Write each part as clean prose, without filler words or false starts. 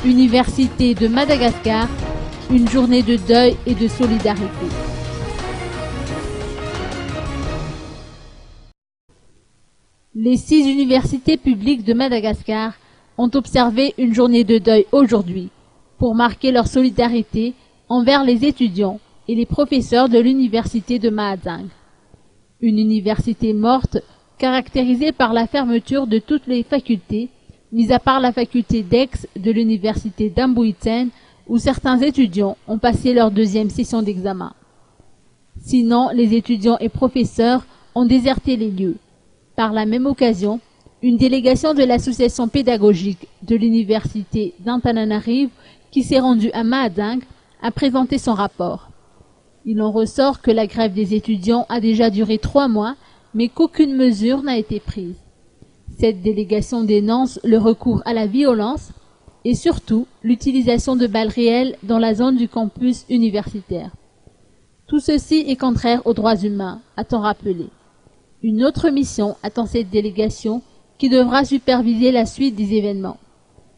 Université de Madagascar, une journée de deuil et de solidarité. Les 6 universités publiques de Madagascar ont observé une journée de deuil aujourd'hui pour marquer leur solidarité envers les étudiants et les professeurs de l'université de Mahajanga. Une université morte caractérisée par la fermeture de toutes les facultés, mis à part la faculté d'Aix de l'université d'Amboïtsen où certains étudiants ont passé leur 2e session d'examen. Sinon, les étudiants et professeurs ont déserté les lieux. Par la même occasion, une délégation de l'association pédagogique de l'université d'Antananarivo qui s'est rendue à Mahajanga a présenté son rapport. Il en ressort que la grève des étudiants a déjà duré 3 mois, mais qu'aucune mesure n'a été prise. Cette délégation dénonce le recours à la violence et surtout l'utilisation de balles réelles dans la zone du campus universitaire. Tout ceci est contraire aux droits humains, a-t-on rappelé. Une autre mission attend cette délégation qui devra superviser la suite des événements.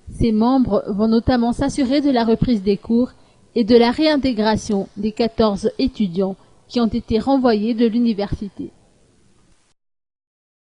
Ses membres vont notamment s'assurer de la reprise des cours et de la réintégration des 14 étudiants qui ont été renvoyés de l'université.